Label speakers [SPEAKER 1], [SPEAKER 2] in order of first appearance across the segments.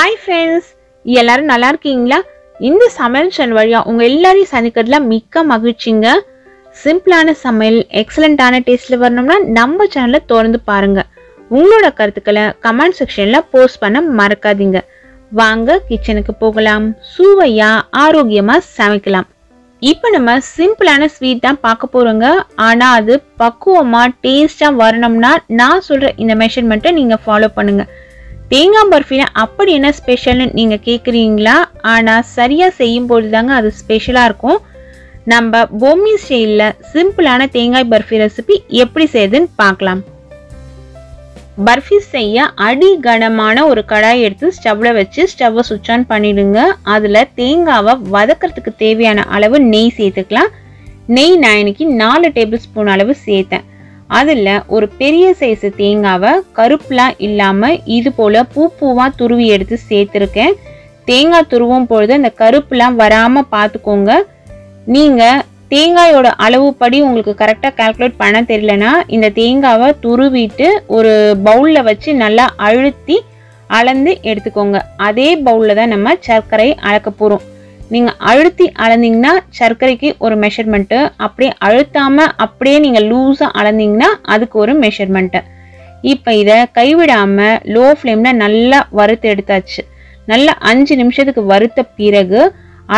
[SPEAKER 1] Hi friends, எல்லாரும் நல்லா இருக்கீங்களா? இந்த சமையல் சேனல் வழியா உங்க எல்லாரையும் சந்திக்கிறதுல மிக்க மகிழ்ச்சிங்க. சிம்பிளான சமையல் எக்ஸலண்டான டேஸ்ட்ல வரணும்னா நம்ம சேனலை தொடர்ந்து பாருங்க. உங்களோட கருத்துக்களை கமெண்ட் செக்ஷன்ல போஸ்ட் பண்ண மறக்காதீங்க. வாங்க கிச்சனுக்கு போகலாம். சுவையா ஆரோக்கியமா சமைக்கலாம். இப்போ நம்ம சிம்பிளான ஸ்வீட் தான் பார்க்க போறோங்க. ஆனா அது பக்குவமா டேஸ்டா வரணும்னா நான் சொல்ற இந்த மெஷர்மெண்ட்டை நீங்க ஃபாலோ பண்ணுங்க. தேங்காய் பர்ஃபினா அப்படி என்ன ஸ்பெஷல்னு நீங்கள் கேட்குறீங்களா? ஆனால் சரியாக செய்யும்போது தாங்க அது ஸ்பெஷலாக இருக்கும். நம்ம பொம்மி ஸ்டைலில் சிம்பிளான தேங்காய் பர்ஃபி ரெசிபி எப்படி செய்யுதுன்னு பார்க்கலாம். பர்ஃபி செய்ய அடி கனமான ஒரு கடாய் எடுத்து ஸ்டவ்வில் வச்சு ஸ்டவ்வை சுவிட்ச் ஆன் பண்ணிடுங்க. அதில் தேங்காவை வதக்கிறதுக்கு தேவையான அளவு நெய் சேர்த்துக்கலாம். நெய் நான் இன்னைக்கு 4 டேபிள் ஸ்பூன் அளவு சேர்த்தேன். அதில் ஒரு பெரிய சைஸு தேங்காவை கருப்புலாம் இல்லாமல் இது போல் பூவாக துருவி எடுத்து சேர்த்துருக்கேன். தேங்காய் துருவும் பொழுது அந்த கருப்புலாம் வராமல் பார்த்துக்கோங்க. நீங்கள் தேங்காயோட அளவுப்படி உங்களுக்கு கரெக்டாக கால்குலேட் பண்ண தெரியலனா இந்த தேங்காவை துருவிட்டு ஒரு பவுலில் வச்சு நல்லா அழுத்தி அளந்து எடுத்துக்கோங்க. அதே பவுலில் தான் நம்ம சர்க்கரை அளக்க போகிறோம். நீங்கள் அழுத்தி அளந்தீங்கன்னா சர்க்கரைக்கு ஒரு மெஷர்மெண்ட்டு, அப்படியே அழுத்தாமல் அப்படியே நீங்கள் லூஸாக அளந்தீங்கன்னா அதுக்கு ஒரு மெஷர்மெண்ட்டு. இப்போ இதை கைவிடாமல் லோ ஃப்ளேமில் நல்லா வறுத்து எடுத்தாச்சு. நல்லா 5 நிமிஷத்துக்கு வறுத்த பிறகு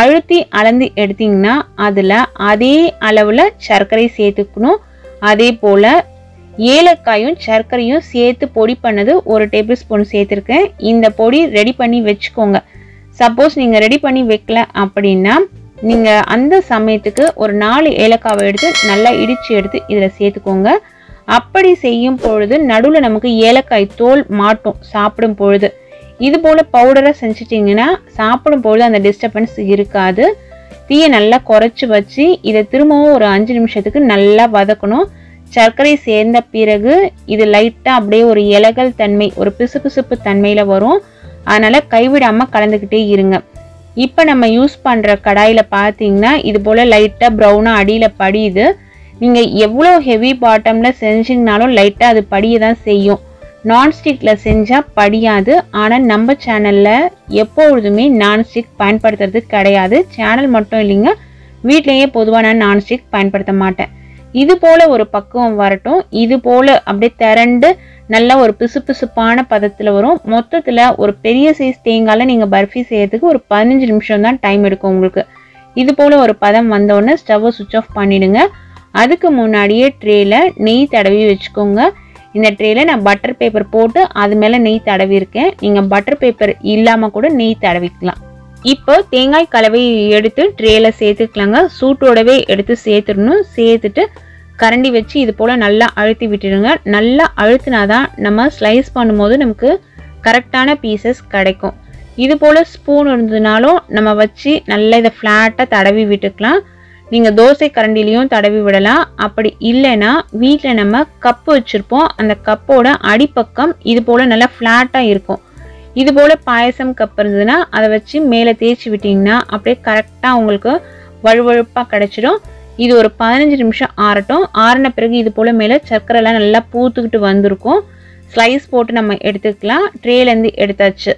[SPEAKER 1] அழுத்தி அளந்து எடுத்தீங்கன்னா அதில் அதே அளவில் சர்க்கரை சேர்த்துக்கணும். அதே போல் ஏலக்காயும் சர்க்கரையும் சேர்த்து பொடி பண்ணது 1 டேபிள் ஸ்பூன் சேர்த்துருக்கேன். இந்த பொடி ரெடி பண்ணி வச்சுக்கோங்க. சப்போஸ் நீங்கள் ரெடி பண்ணி வைக்கல அப்படின்னா நீங்கள் அந்த சமயத்துக்கு ஒரு 4 ஏலக்காவை எடுத்து நல்லா இடித்து எடுத்து இதில் சேர்த்துக்கோங்க. அப்படி செய்யும் பொழுது நடுவில் நமக்கு ஏலக்காய் தோல் மாட்டும் சாப்பிடும் பொழுது. இது போல் பவுடராக செஞ்சிட்டிங்கன்னா சாப்பிடும் பொழுது அந்த டிஸ்டர்பன்ஸ் இருக்காது. தீயை நல்லா குறைச்சி வச்சு இதை திரும்பவும் ஒரு 5 நிமிஷத்துக்கு நல்லா வதக்கணும். சர்க்கரை சேர்ந்த பிறகு இது லைட்டாக அப்படியே ஒரு இலகல் தன்மை, ஒரு பிசுபிசுப்பு தன்மையில் வரும். அதனால் கைவிடாமல் கலந்துக்கிட்டே இருங்க. இப்போ நம்ம யூஸ் பண்ணுற கடாயில் பார்த்தீங்கன்னா இது போல் லைட்டாக ப்ரௌனாக அடியில் படியுது. நீங்கள் எவ்வளோ ஹெவி பாட்டமில் செஞ்சிங்கனாலும் லைட்டாக அது படிய தான் செய்யும். நான்ஸ்டிக்கில் செஞ்சால் படியாது. ஆனால் நம்ம சேனலில் எப்பொழுதுமே நான்ஸ்டிக் பயன்படுத்துறது கிடையாது. சேனல் மட்டும் இல்லைங்க, வீட்லேயே பொதுவாக நான் நான்ஸ்டிக் பயன்படுத்த மாட்டேன். இது போல் ஒரு பக்குவம் வரட்டும். இது போல் அப்படியே திரண்டு நல்ல ஒரு பிசுபிசுப்பான பதத்தில் வரும். மொத்தத்தில் ஒரு பெரிய சைஸ் தேங்காயில் நீங்கள் பர்ஃபி செய்யறதுக்கு ஒரு 15 நிமிஷம் தான் டைம் எடுக்கும் உங்களுக்கு. இது போல் ஒரு பதம் வந்தோடனே ஸ்டவ்வை சுவிட்ச் ஆஃப் பண்ணிவிடுங்க. அதுக்கு முன்னாடியே ட்ரேயில் நெய் தடவி வச்சுக்கோங்க. இந்த ட்ரேயில் நான் பட்டர் பேப்பர் போட்டு அது மேலே நெய் தடவி இருக்கேன். நீங்கள் பட்டர் பேப்பர் இல்லாமல் கூட நெய் தடவிக்கலாம். இப்போ தேங்காய் கலவையை எடுத்து ட்ரேயில் சேர்த்துக்கலாங்க. சூட்டோடவே எடுத்து சேர்த்துடணும். சேர்த்துட்டு கரண்டி வச்சு இது போல் நல்லா அழுத்தி விட்டுடுங்க. நல்லா அழுத்தினாதான் நம்ம ஸ்லைஸ் பண்ணும்போது நமக்கு கரெக்டான பீசஸ் கிடைக்கும். இது போல் ஸ்பூன் இருந்ததுனாலும் நம்ம வச்சு நல்லா இதை ஃப்ளாட்டாக தடவி விட்டுக்கலாம். நீங்கள் தோசை கரண்டிலையும் தடவி விடலாம். அப்படி இல்லைன்னா வீட்டில் நம்ம கப்பு வச்சுருப்போம், அந்த கப்போட அடிப்பக்கம் இது போல் நல்லா ஃப்ளாட்டாக இருக்கும். இது போல் பாயசம் கப் இருந்ததுன்னா அதை வச்சு மேலே தேய்ச்சி விட்டிங்கன்னா அப்படியே கரெக்டாக உங்களுக்கு வழுவழுப்பாக கிடச்சிடும். இது ஒரு 15 நிமிஷம் ஆறட்டும். ஆறின பிறகு இது போல் மேலே சர்க்கரைலாம் நல்லா பூத்துக்கிட்டு வந்திருக்கும். ஸ்லைஸ் போட்டு நம்ம எடுத்துக்கலாம். ட்ரேலேருந்து எடுத்தாச்சு.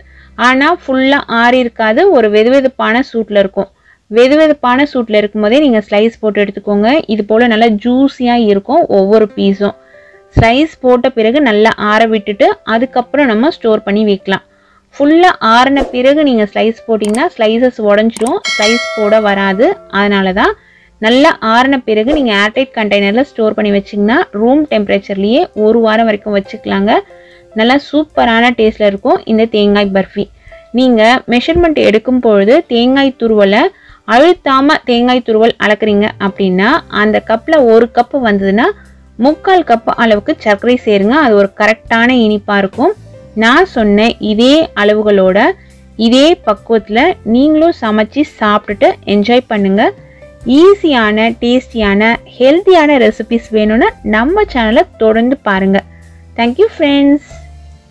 [SPEAKER 1] ஆனால் ஃபுல்லாக ஆறி இருக்காது, ஒரு வெதுவெதுப்பான சூட்டில் இருக்கும். வெதுவெதுப்பான சூட்டில் இருக்கும் போதே நீங்கள் ஸ்லைஸ் போட்டு எடுத்துக்கோங்க. இது போல் நல்லா ஜூஸியாக இருக்கும் ஒவ்வொரு பீஸும். ஸ்லைஸ் போட்ட பிறகு நல்லா ஆற விட்டுட்டு அதுக்கப்புறம் நம்ம ஸ்டோர் பண்ணி வைக்கலாம். ஃபுல்லாக ஆறின பிறகு நீங்கள் ஸ்லைஸ் போட்டிங்கன்னா ஸ்லைசஸ் உடஞ்சிடும், ஸ்லைஸ் போட வராது. அதனால தான் நல்லா ஆறின பிறகு நீங்கள் ஏர்டைட் கண்டெய்னரில் ஸ்டோர் பண்ணி வச்சிங்கன்னா ரூம் டெம்பரேச்சர்லேயே 1 வாரம் வரைக்கும் வச்சுக்கலாங்க. நல்லா சூப்பரான டேஸ்ட்டில் இருக்கும் இந்த தேங்காய் பர்ஃபி. நீங்கள் மெஷர்மெண்ட் எடுக்கும் பொழுது தேங்காய் துருவலை அழுத்தாமல் தேங்காய் துருவல் அளக்குறீங்க அப்படின்னா அந்த கப்பில் 1 கப்பு வந்ததுன்னா 3/4 கப்பு அளவுக்கு சர்க்கரை சேருங்க. அது ஒரு கரெக்டான இனிப்பாக இருக்கும். நான் சொன்ன இதே அளவுகளோட இதே பக்குவத்தில் நீங்களும் சமைச்சு சாப்பிட்டுட்டு என்ஜாய் பண்ணுங்கள். ஈஸியான டேஸ்டியான ஹெல்த்தியான ரெசிபிஸ் வேணும்னா நம்ம சேனலை தொடர்ந்து பாருங்கள். Thank you friends.